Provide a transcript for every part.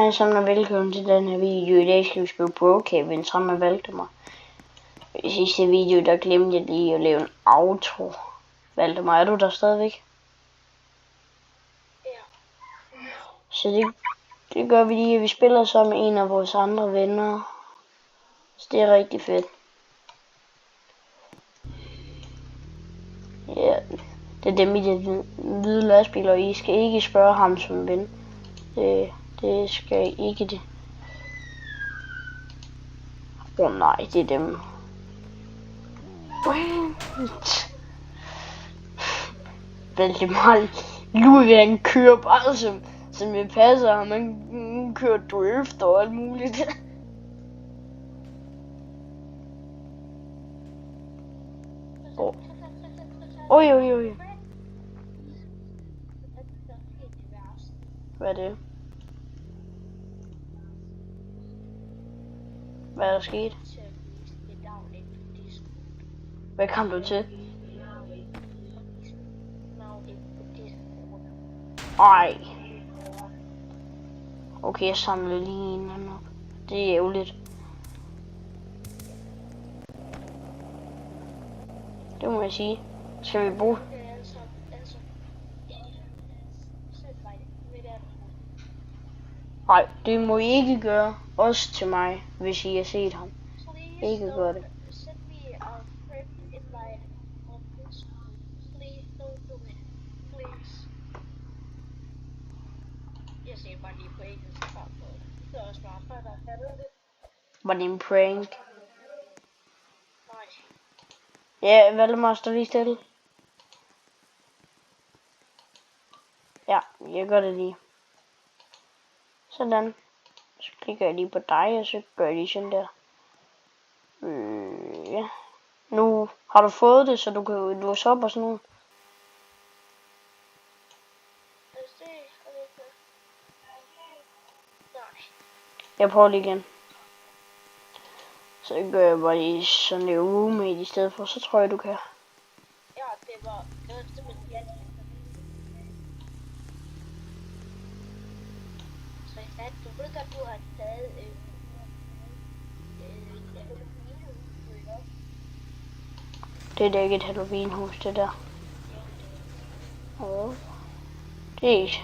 Hej sammen og velkommen til den her video. I dag skal vi spille Brookhaven sammen med Valdemar. I sidste video der glemte jeg lige at lave en outro. Valdemar, er du der stadigvæk? Ja. Så det gør vi lige, at vi spiller så med en af vores andre venner. Så det er rigtig fedt. Ja, det er dem i den hvide lastbil, og I skal ikke spørge ham som ven. Det skal I ikke det. Nej, det er dem. Valdemar Ludvig, han kører bare som det passer ham. Han kører drift og alt muligt. Oj. Hvad er det? Hvad er der sket? Hvad kom du til? Ej. Okay, jeg samler lige en anden op. Det er ærgerligt. Det må jeg sige. Skal vi bruge? Nej, det må I ikke gøre. Også til mig, hvis I har set ham. Ikke gør det. Var det en prank? Ja, Valdemar, står lige stille. Ja, jeg gør det lige. Sådan. Så klikker jeg lige på dig, og så gør jeg lige sådan der. Ja. Nu har du fået det, så du kan låse op og sådan noget. Jeg prøver lige igen. Så gør jeg bare lige sådan en roommate i stedet for, så tror jeg du kan. Ja, det var simpelthen ja. Så jeg sagde, du ved godt, du har taget det er da ikke et Halloween-hus, det der. Åh. Det er ikke.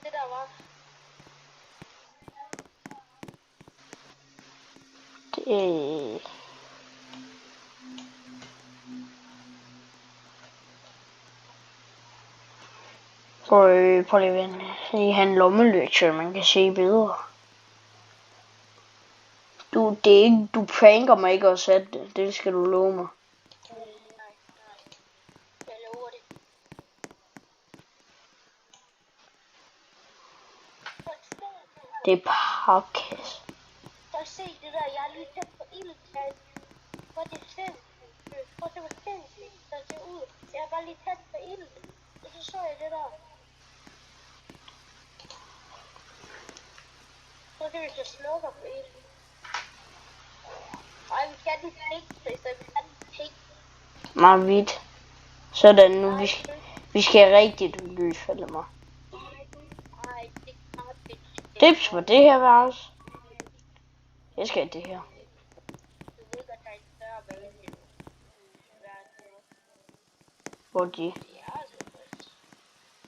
Det der var. Det. Prøv lige at vente. I han lommelygte, man kan se bedre. Det er ikke, du pranker mig ikke at sætte det. Det skal du love mig. Nej. Jeg lover det. Det er podcast. Prøv at se det der, jeg er lige tæt på ildtag. Hvor det er sindssygt. Prøv at se, hvor sindssygt der ser ud. Jeg er bare lige tæt på ild. Og så jeg det der. Prøv at se, hvis jeg slukker på ild. Ej, vi skal den pink, så vi skal den pink. Meget vidt. Sådan nu, vi skal rigtigt lys, falde mig. Ej, det er garbage. Tips for det her værelse. Jeg skal have det her. Du ved godt, der er en større bane. Hvor de? Det er altså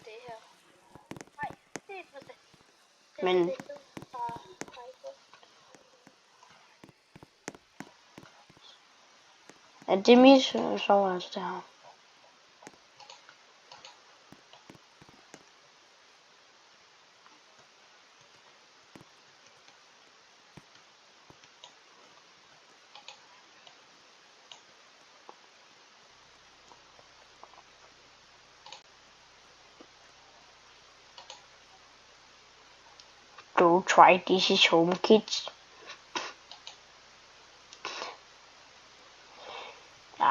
det her. Nej, det er for det. Men er det mit soveværelse det her? Don't try this is home, kids. Ja.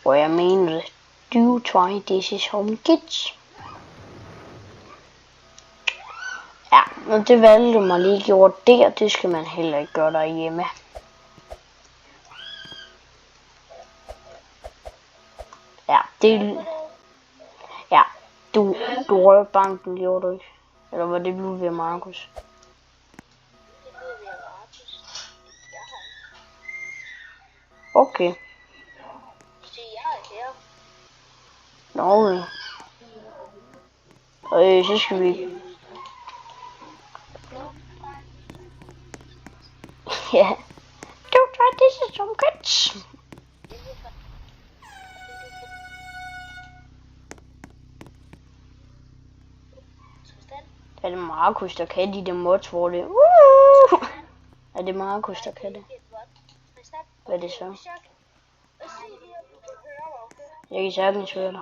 Og jeg mener det. Do try this is home, kids. Men det valgte mig lige gjort der, det skal man heller ikke gøre derhjemme. Ja, det... Ja, du røg banken, gjorde du ikke? Eller var det Ludvig og Markus? Okay. Nå, så skal vi... Ja. Don't try this at some kids. Er det Markus, der kan de der mods, hvor det... Er det Markus, der kan det? Hvad er det så? Jeg kan sagtens høre dig.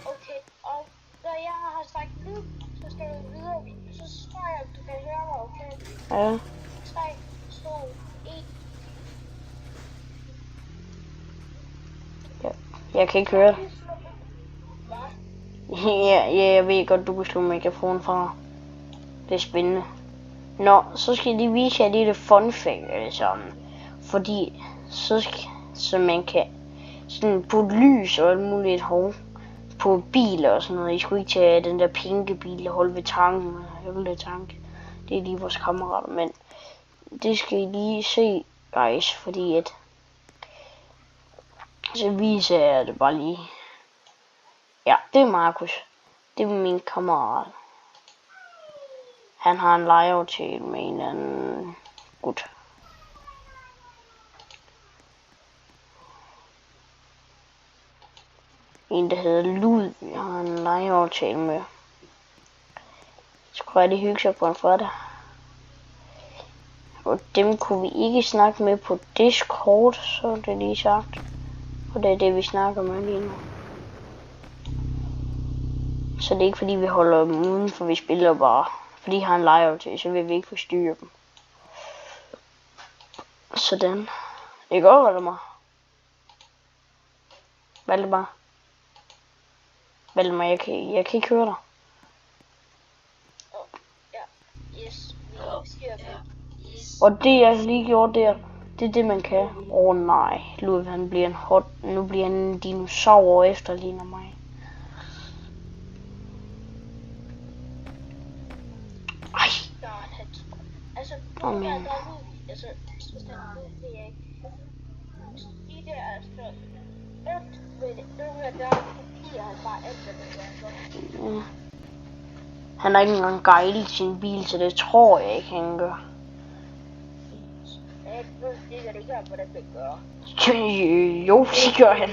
Okay, og når jeg har sagt nu, så skal du videre. Så spørger jeg, om du kan høre mig, okay? Ja. 3, 2, 1. Jeg kan ikke høre dig. Ja, jeg ved godt, du kan slå mikrofonen fra. Det er spændende. Nå, så skal jeg lige vise jer lidt fun fact eller sådan. Fordi så man kan sådan putte lys og alt muligt hov på biler og sådan noget. I skulle ikke tage den der pinke bil og holde ved tanken. Det er lige vores kammerater, men det skal I lige se, guys, fordi at så viser jeg det bare lige. Ja, det er Markus. Det er min kammerat. Han har en legeaftale med en anden gut. En, der hedder Ludvig, jeg har en legeaftale med. Så kunne jeg lige hygge sig på en fredag. Og dem kunne vi ikke snakke med på Discord, så det er lige sagt. Og det er det, vi snakker med lige nu. Så det er ikke fordi, vi holder dem uden, for vi spiller bare. Fordi jeg har en legeaftale, så vil vi ikke forstyrre dem. Sådan. Det går, Valdemar. Valdemar, jeg kan ikke høre dig. Og det jeg lige gjorde der, det er det man kan. Nej, Ludvig han bliver nu bliver han en dinosaur og efterligner mig. Ej. Altså, han har ikke engang gejlet sin bil, så det tror jeg ikke, han gør. Jo, det gør han.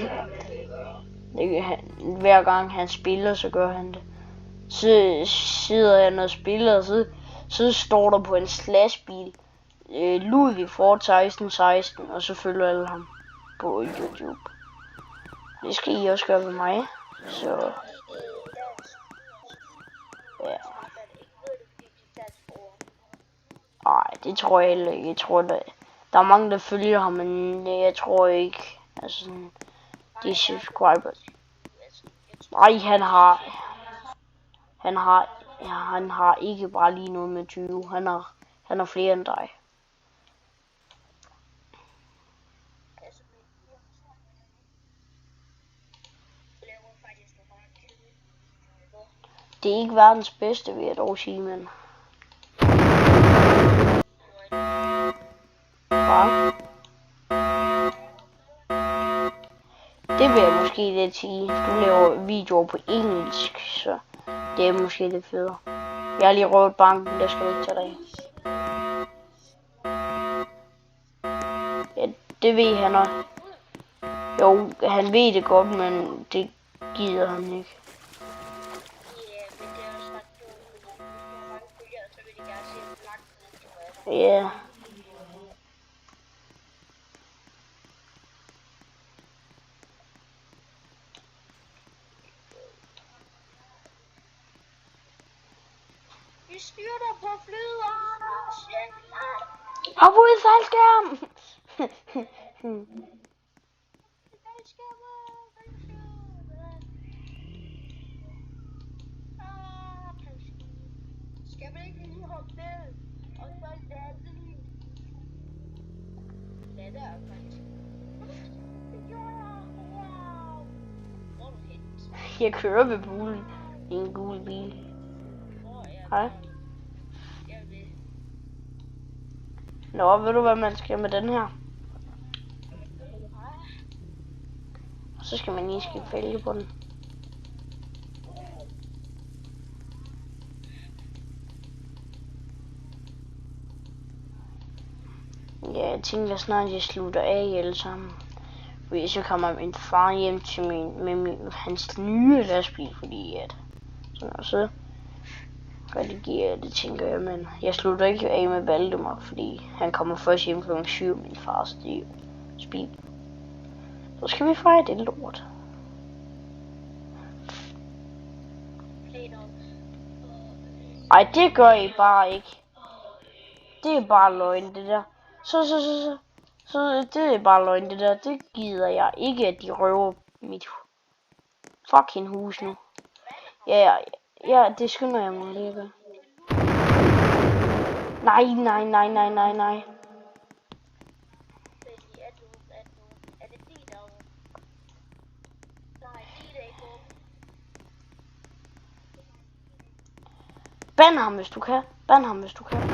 Hver gang han spiller, så gør han det. Så sidder han og spiller, og så står der på en slashbil Ludvig Ford 1616, og så følger alle ham på YouTube. Det skal I også gøre ved mig. Så ja. Ej, det tror jeg heller ikke. Jeg tror, der er mange, der følger ham, men jeg tror ikke, altså de subscribers. Nej, han har ikke bare lige noget med 20. Han har flere end dig. Det er ikke verdens bedste, vil jeg dog sige, men ja. Det vil jeg måske lidt sige. Du laver videoer på engelsk, så det er måske lidt federe. Jeg har lige røvet banken, der skal ikke tage dig. Ja, det ved han også. Jo, han ved det godt, men det gider han ikke. Ja. Vi styrter på flyet, Anders. Hop ud i faldskærm! Skal man ikke lige hoppe ned? Og så lande lige? Lande er faktisk. Det gjorde jeg! Wow! Hvor er du henne? Jeg kører ved bulen i en gul bil. Hvor er jeg? Hej. Jeg vil. Nå, ved du hvad man skal med den her? Og så skal man lige skifte fælge på den. Ja, jeg tænker snart, at jeg slutter af alle sammen. Fordi så kommer min far hjem til hans nye lastbil, fordi at sådan og så redigerer det, tænker jeg, men jeg slutter ikke af med Valdemar, fordi han kommer først hjem kl. 7, min fars bil. Så skal vi fejre det lort. Ej, det gør I bare ikke. Det er bare løgn, det der. Så det er bare løgn, det der. Det gider jeg ikke, at de røver mit fucking hus nu. Ja, det skynder jeg mig lige ved. Nej. Er det din dog? Nej, din er ikke åben. Ban ham, hvis du kan. Ban ham, hvis du kan. Det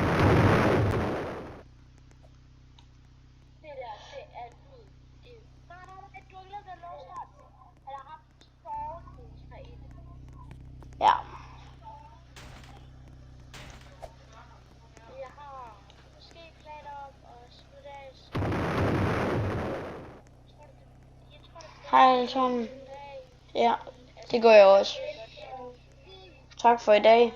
der, det er lyd. Nej, du har glemt at låse op. Han har haft sovemus herinde. Ja. Jeg har måske planer om at slutte af. Hej alle sammen. Ja, det gør jeg også. Tak for i dag.